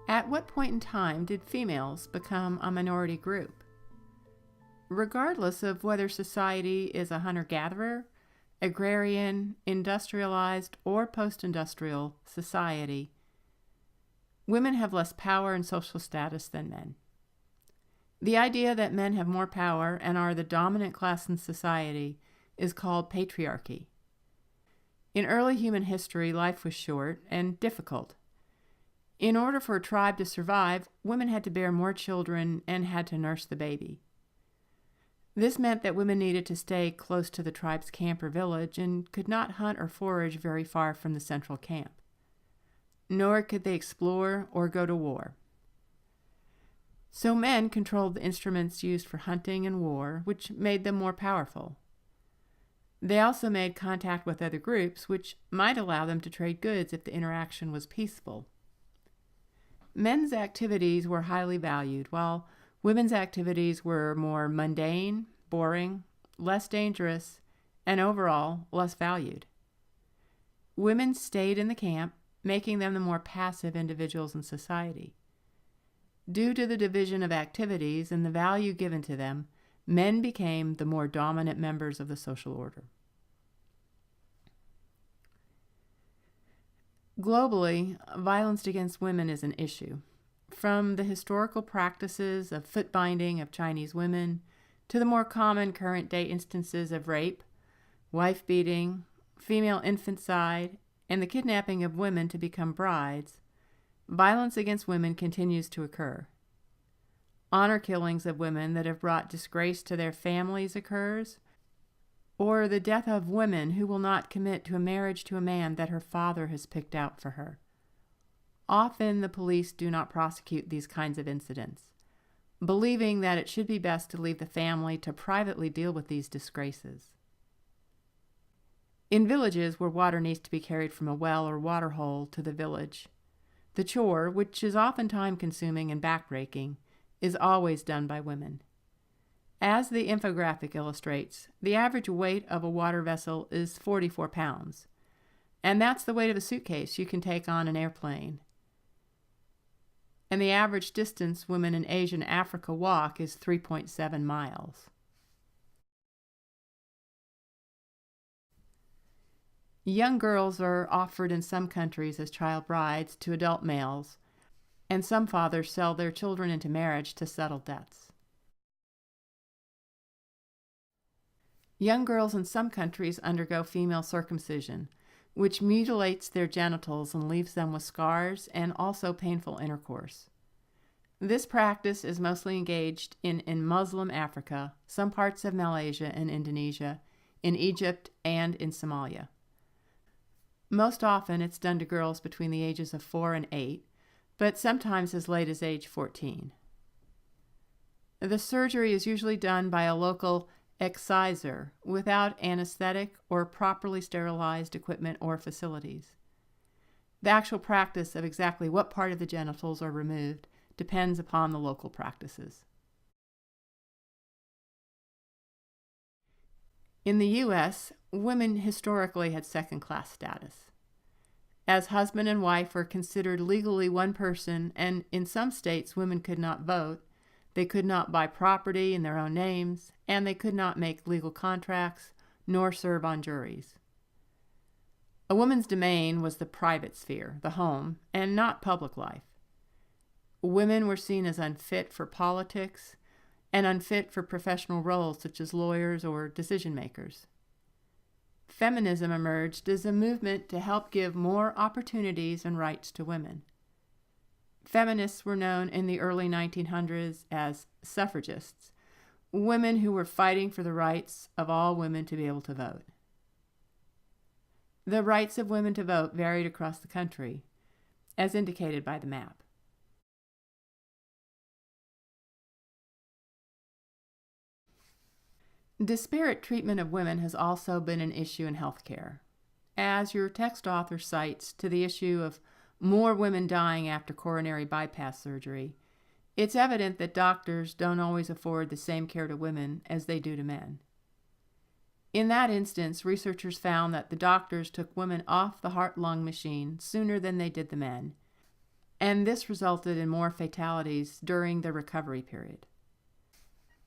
At what point in time did females become a minority group? Regardless of whether society is a hunter-gatherer, agrarian, industrialized, or post-industrial society, women have less power and social status than men. The idea that men have more power and are the dominant class in society is called patriarchy. In early human history, life was short and difficult. In order for a tribe to survive, women had to bear more children and had to nurse the baby. This meant that women needed to stay close to the tribe's camp or village and could not hunt or forage very far from the central camp. Nor could they explore or go to war. So men controlled the instruments used for hunting and war, which made them more powerful. They also made contact with other groups, which might allow them to trade goods if the interaction was peaceful. Men's activities were highly valued, while women's activities were more mundane, boring, less dangerous, and overall less valued. Women stayed in the camp, making them the more passive individuals in society. Due to the division of activities and the value given to them, men became the more dominant members of the social order. Globally, violence against women is an issue. From the historical practices of foot binding of Chinese women to the more common current-day instances of rape, wife beating, female infanticide, and the kidnapping of women to become brides, violence against women continues to occur. Honor killings of women that have brought disgrace to their families occurs, or the death of women who will not commit to a marriage to a man that her father has picked out for her. Often the police do not prosecute these kinds of incidents, believing that it should be best to leave the family to privately deal with these disgraces. In villages where water needs to be carried from a well or water hole to the village, the chore, which is often time-consuming and backbreaking, is always done by women. As the infographic illustrates, the average weight of a water vessel is 44 pounds, and that's the weight of a suitcase you can take on an airplane. And the average distance women in Asia and Africa walk is 3.7 miles. Young girls are offered in some countries as child brides to adult males, and some fathers sell their children into marriage to settle debts. Young girls in some countries undergo female circumcision, which mutilates their genitals and leaves them with scars and also painful intercourse. This practice is mostly engaged in Muslim Africa, some parts of Malaysia and Indonesia, in Egypt, and in Somalia. Most often it's done to girls between the ages of 4 and 8, but sometimes as late as age 14. The surgery is usually done by a local exciser without anesthetic or properly sterilized equipment or facilities. The actual practice of exactly what part of the genitals are removed depends upon the local practices. In the U.S., women historically had second-class status. As husband and wife were considered legally one person, and in some states women could not vote, they could not buy property in their own names, and they could not make legal contracts, nor serve on juries. A woman's domain was the private sphere, the home, and not public life. Women were seen as unfit for politics and unfit for professional roles such as lawyers or decision makers. Feminism emerged as a movement to help give more opportunities and rights to women. Feminists were known in the early 1900s as suffragists, women who were fighting for the rights of all women to be able to vote. The rights of women to vote varied across the country, as indicated by the map. Disparate treatment of women has also been an issue in healthcare. As your text author cites to the issue of more women dying after coronary bypass surgery, it's evident that doctors don't always afford the same care to women as they do to men. In that instance, researchers found that the doctors took women off the heart-lung machine sooner than they did the men, and this resulted in more fatalities during the recovery period.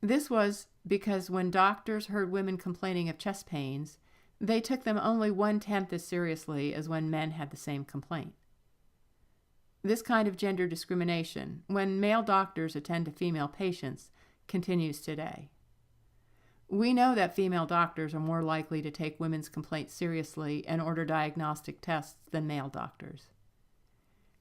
This was because when doctors heard women complaining of chest pains, they took them only 1/10 as seriously as when men had the same complaint. This kind of gender discrimination, when male doctors attend to female patients, continues today. We know that female doctors are more likely to take women's complaints seriously and order diagnostic tests than male doctors.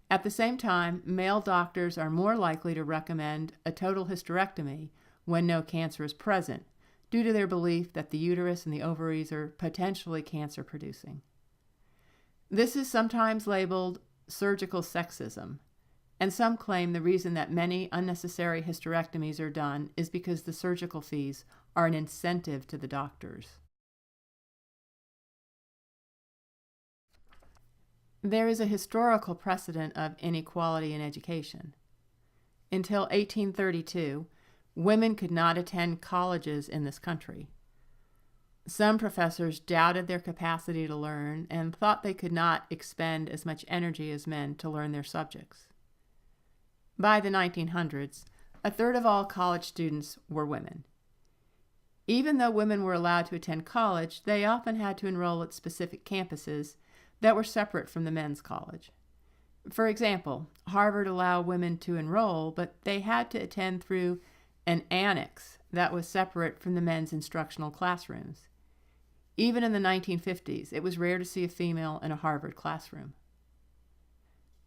At the same time, male doctors are more likely to recommend a total hysterectomy when no cancer is present, due to their belief that the uterus and the ovaries are potentially cancer-producing. This is sometimes labeled surgical sexism, and some claim the reason that many unnecessary hysterectomies are done is because the surgical fees are an incentive to the doctors. There is a historical precedent of inequality in education. Until 1832, women could not attend colleges in this country. Some professors doubted their capacity to learn and thought they could not expend as much energy as men to learn their subjects. By the 1900s, a third of all college students were women. Even though women were allowed to attend college, they often had to enroll at specific campuses that were separate from the men's college. For example, Harvard allowed women to enroll, but they had to attend through an annex that was separate from the men's instructional classrooms. Even in the 1950s, it was rare to see a female in a Harvard classroom.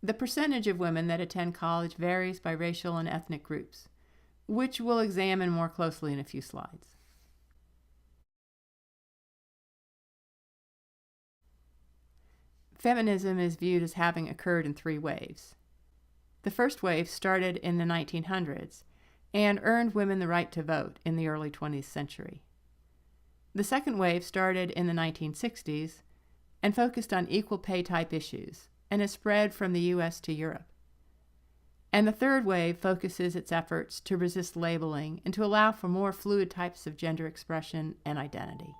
The percentage of women that attend college varies by racial and ethnic groups, which we'll examine more closely in a few slides. Feminism is viewed as having occurred in 3 waves. The first wave started in the 1900s and earned women the right to vote in the early 20th century. The second wave started in the 1960s and focused on equal pay type issues and has spread from the US to Europe. And the third wave focuses its efforts to resist labeling and to allow for more fluid types of gender expression and identity.